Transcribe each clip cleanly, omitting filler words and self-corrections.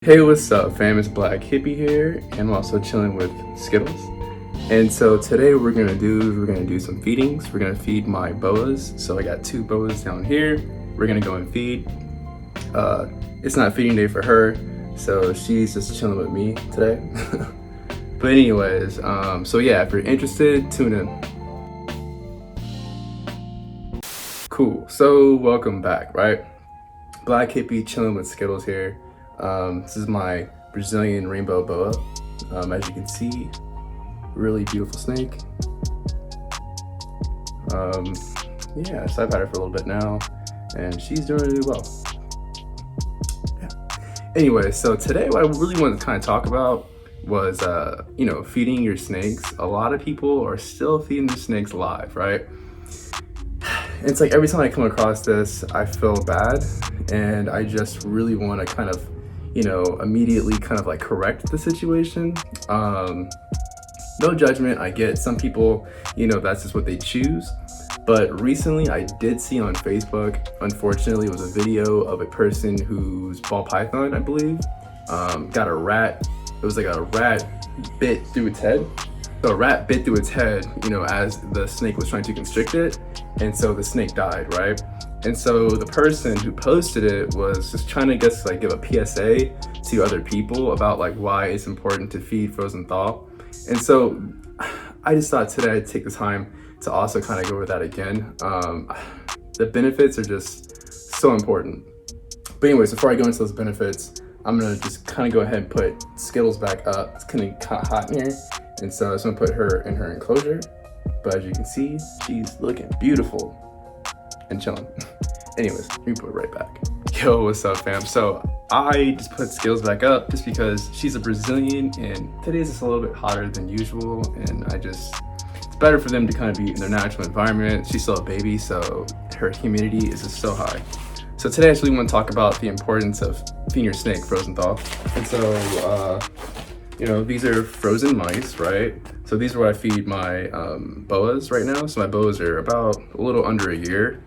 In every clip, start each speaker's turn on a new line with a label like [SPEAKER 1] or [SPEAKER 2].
[SPEAKER 1] Hey, what's up fam, it's Blkhippiee here, and I'm also chilling with Skittles. And so today we're gonna do some feedings. We're gonna feed my boas. So I got two boas down here. We're gonna go and feed. It's not feeding day for her, so she's just chilling with me today. But anyways, so yeah, if you're interested, tune in. Cool, so welcome back, right? Blkhippiee chilling with Skittles here. This is my Brazilian Rainbow Boa. As you can see, really beautiful snake. Yeah, so I've had her for a little bit now, and she's doing really well. Yeah. Anyway, so today what I really wanted to kind of talk about was, feeding your snakes. A lot of people are still feeding their snakes live, right? It's like every time I come across this, I feel bad, and I just really want to kind of immediately kind of like correct the situation. No judgment, I get some people, that's just what they choose. But recently I did see on Facebook, unfortunately, it was a video of a person whose ball python, I believe, got a rat. It was like a rat bit through its head. So a rat bit through its head, as the snake was trying to constrict it. And so the snake died, right? And so the person who posted it was just trying to give a PSA to other people about why it's important to feed frozen thaw. And so I just thought today I'd take the time to also kind of go over that again. The benefits are just so important. But anyways, before I go into those benefits, I'm gonna just kind of go ahead and put Skittles back up. It's kind of hot in here. And so I just gonna put her in her enclosure. But as you can see, she's looking beautiful and chilling. Anyways, let me put it right back. Yo, what's up fam? So I just put Skittles back up just because she's a Brazilian and today's just a little bit hotter than usual, and it's better for them to kind of be in their natural environment. She's still a baby, so her humidity is just so high. So today I actually want to talk about the importance of feeding your snake frozen thaw. And so these are frozen mice, right? So these are what I feed my boas right now. So my boas are about a little under a year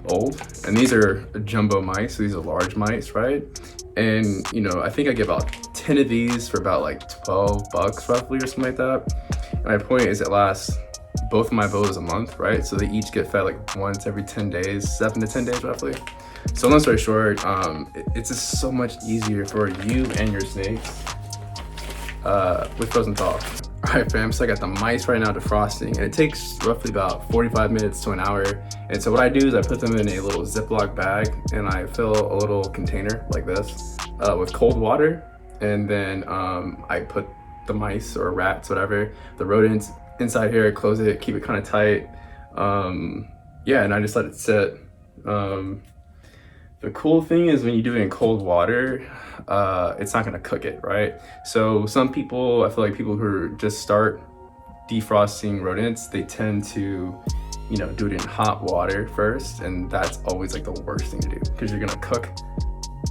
[SPEAKER 1] old, and these are jumbo mice, so these are large mice, right? And I think I get about 10 of these for about $12 roughly or something like that. And my point is it lasts both of my boas a month, right? So they each get fed once every 10 days, 7 to 10 days roughly. So long story short, it's just so much easier for you and your snakes with frozen thaw. All right fam, so I got the mice right now defrosting, and it takes roughly about 45 minutes to an hour. And so what I do is I put them in a little Ziploc bag, and I fill a little container like this with cold water, and then I put the mice or rats, whatever, the rodents inside here, close it, keep it kind of tight. Yeah, and I just let it sit. The cool thing is when you do it in cold water, it's not gonna cook it, right? So some people, I feel like people who just start defrosting rodents, they tend to, do it in hot water first, and that's always the worst thing to do, because you're gonna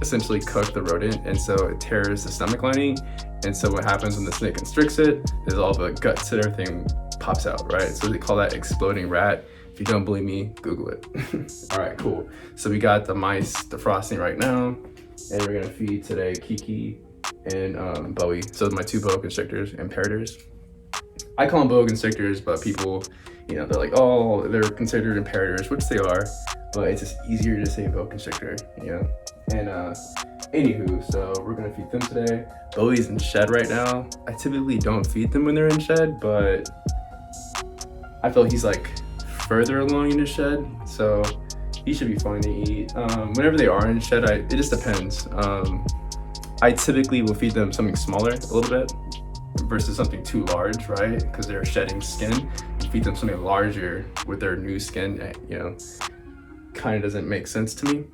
[SPEAKER 1] essentially cook the rodent, and so it tears the stomach lining. And so what happens when the snake constricts it is all the guts and everything pops out, right? So they call that exploding rat. If you don't believe me, Google it. All right, cool. So we got the mice defrosting right now, and we're gonna feed today Kiki and Bowie. So my two boa constrictors and parroters. I call them boa constrictors, but people, they're like, oh, they're considered imperators, which they are, but it's just easier to say boa constrictor, And anywho, so we're gonna feed them today. Bowie's in shed right now. I typically don't feed them when they're in shed, but I feel he's further along in the shed, so he should be fine to eat. Whenever they are in shed, it just depends. I typically will feed them something smaller a little bit versus something too large, right? Because they're shedding skin. You feed them something larger with their new skin, kind of doesn't make sense to me.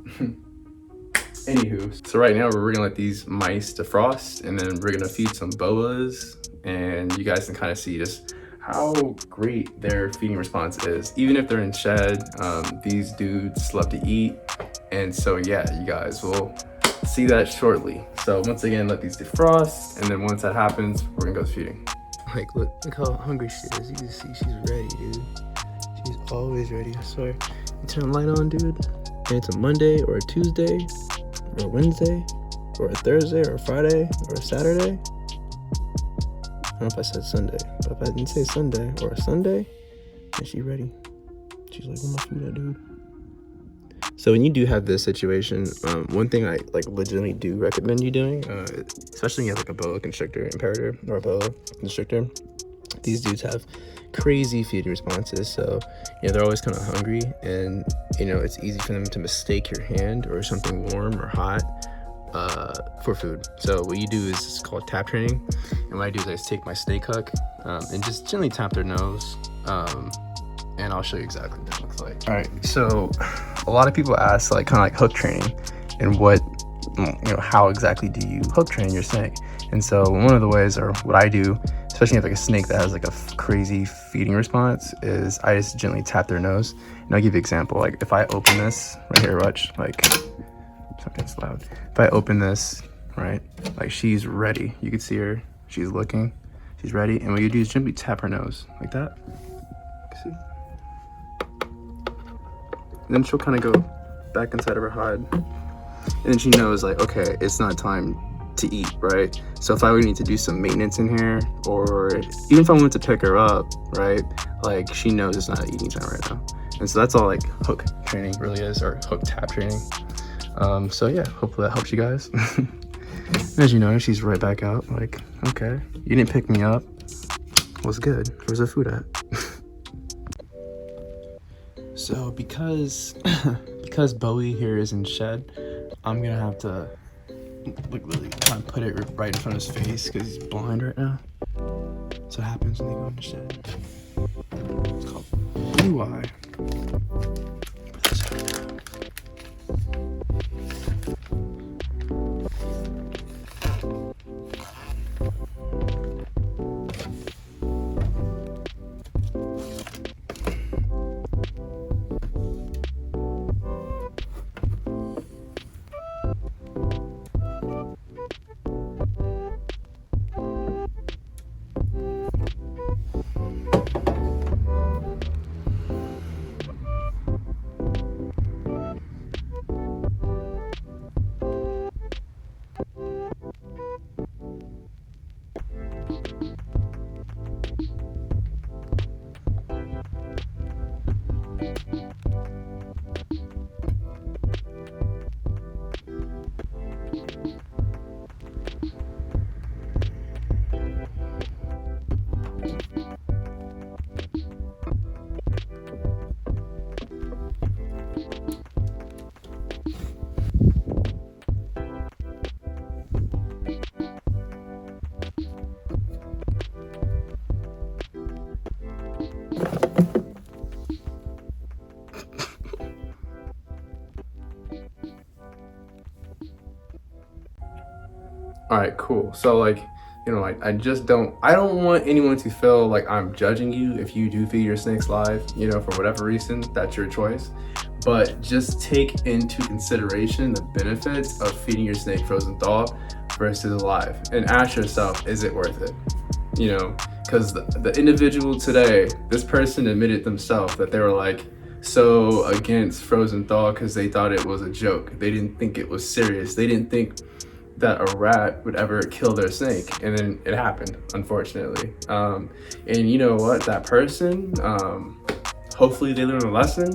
[SPEAKER 1] Anywho, so right now we're gonna let these mice defrost, and then we're gonna feed some boas, and you guys can kind of see just how great their feeding response is. Even if they're in shed, these dudes love to eat. And so yeah, you guys will see that shortly. So once again, let these defrost, and then once that happens, we're gonna go feeding.
[SPEAKER 2] Look how hungry she is. You can see she's ready, dude. She's always ready, I swear. You turn the light on, dude, and it's a Monday or a Tuesday or a Wednesday, or a Thursday, or a Friday, or a Saturday. I don't know if I said Sunday, but if I didn't say Sunday or a Sunday, then she's ready. She's like, where my food at, dude? So when you do have this situation, one thing I like legitimately do recommend you doing, especially when you have like a boa constrictor imperator or a boa constrictor, these dudes have crazy feeding responses. So, you know, they're always kind of hungry, and, you know, it's easy for them to mistake your hand or something warm or hot for food. So what you do is it's called tap training. And what I do is I just take my snake hook and just gently tap their nose. And I'll show you exactly what that looks like. All right, so a lot of people ask like kind of like hook training and what, you know, how exactly do you hook train your snake? And so one of the ways, or what I do, especially if like a snake that has like a crazy feeding response, is I just gently tap their nose. And I'll give you an example. Like if I open this right here, watch, like, something's loud. If I open this, right, like she's ready. You can see her, she's looking, she's ready. And what you do is gently tap her nose like that. See? And then she'll kind of go back inside of her hide. And then she knows like, okay, it's not time to eat, right? So if I would need to do some maintenance in here, or even if I wanted to pick her up, right? Like she knows it's not eating time right now. And so that's all like hook training really is, or hook tap training. So yeah, hopefully that helps you guys. As you know, she's right back out like, okay, you didn't pick me up. What's good? Where's the food at? So because Bowie here is in shed, I'm gonna have to like literally kind of put it right in front of his face because he's blind right now. So what happens when they go in the shed? It's called blue eye. Put this out now. All right, cool. So like, you know, like I don't want anyone to feel like I'm judging you if you do feed your snakes live, you know, for whatever reason, that's your choice. But just take into consideration the benefits of feeding your snake frozen thaw versus live, and ask yourself, is it worth it? You know, because the individual today, this person admitted themselves that they were like so against frozen thaw because they thought it was a joke. They didn't think it was serious. They didn't think that a rat would ever kill their snake, and then it happened, unfortunately. And you know what, that person, hopefully they learn a lesson,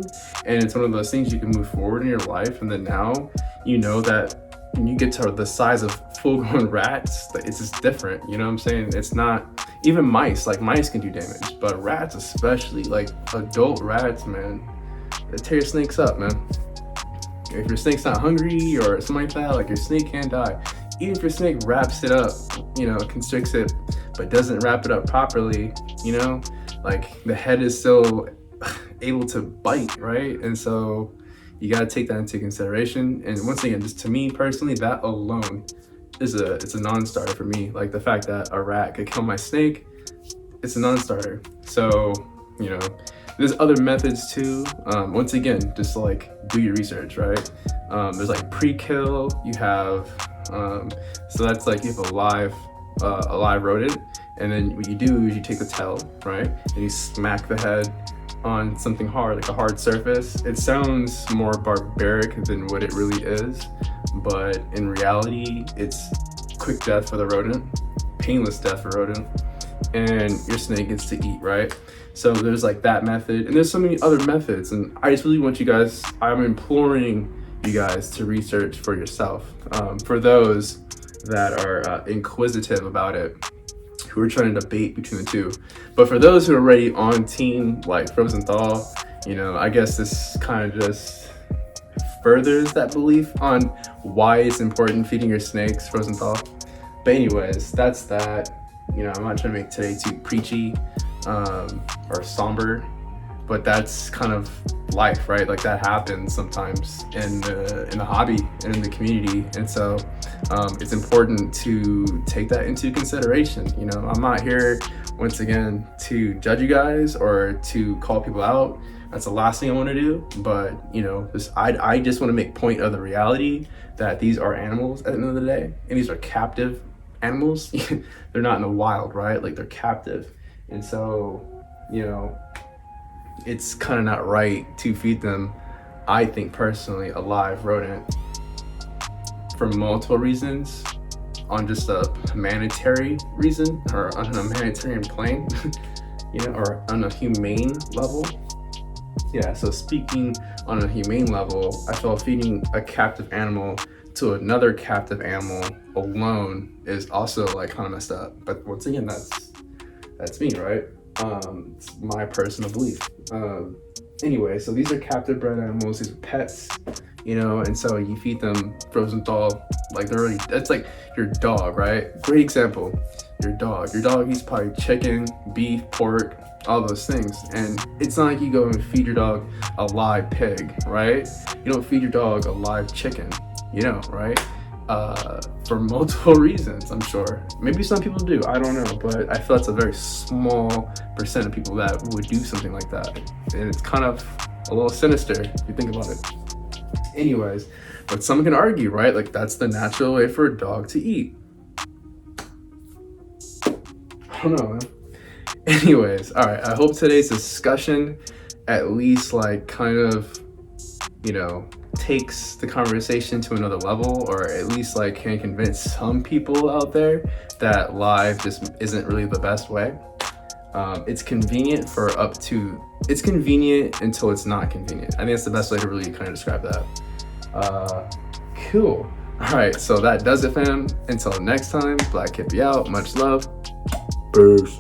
[SPEAKER 2] and it's one of those things you can move forward in your life. And then now you know that when you get to the size of full-grown rats, it's just different, you know what I'm saying? It's not, even mice, like mice can do damage, but rats especially, like adult rats, man, they tear your snakes up, man. If your snake's not hungry or something like that, like your snake can die. Even if your snake wraps it up, you know, constricts it, but doesn't wrap it up properly, you know, like the head is still able to bite, right? And so you got to take that into consideration. And once again, just to me personally, that alone is it's a non-starter for me. Like the fact that a rat could kill my snake, it's a non-starter. So, you know, there's other methods too. Once again, just like do your research, right? There's like pre-kill, you have, so that's like you have a live rodent, and then what you do is you take the tail, right? And you smack the head on something hard, like a hard surface, it sounds more barbaric than what it really is, but in reality, it's quick death for the rodent, painless death for rodent, and your snake gets to eat, right? So there's like that method, and there's so many other methods, and I just really want you guys, I'm imploring you guys to research for yourself. For those that are inquisitive about it, who are trying to debate between the two. But for those who are already on team like Frozen Thaw, you know, I guess this kind of just furthers that belief on why it's important feeding your snakes Frozen Thaw. But anyways, that's that. You know, I'm not trying to make today too preachy or somber, but that's kind of life, right? Like that happens sometimes in the hobby and in the community, and so it's important to take that into consideration. You know, I'm not here once again to judge you guys or to call people out. That's the last thing I want to do. But you know, I just want to make point of the reality that these are animals at the end of the day, and these are captive animals. They're not in the wild, right? Like they're captive, and so you know, it's kind of not right to feed them, I think personally, a live rodent for multiple reasons, on just a humanitarian reason or on a humanitarian plane, you know, or on a humane level. Yeah, so speaking on a humane level, I feel feeding a captive animal to another captive animal alone is also like kind of messed up. But once again, that's me, right? It's my personal belief. Anyway, so these are captive bred animals, these are pets, you know, and so you feed them Frozen Thaw, like they're already, that's like your dog, right? Great example, your dog eats probably chicken, beef, pork, all those things, and it's not like you go and feed your dog a live pig, right? You don't feed your dog a live chicken, you know, right? For multiple reasons, I'm sure. Maybe some people do, I don't know, but I feel that's a very small percent of people that would do something like that. And it's kind of a little sinister if you think about it. Anyways, but someone can argue, right? Like that's the natural way for a dog to eat. I don't know, man. Anyways, all right, I hope today's discussion at least like kind of, you know, takes the conversation to another level, or at least like can convince some people out there that live just isn't really the best way. It's convenient it's convenient until it's not convenient. I think that's the best way to really kind of describe that. Cool. All right, so that does it, fam. Until next time, Blkhippiee out. Much love. Peace.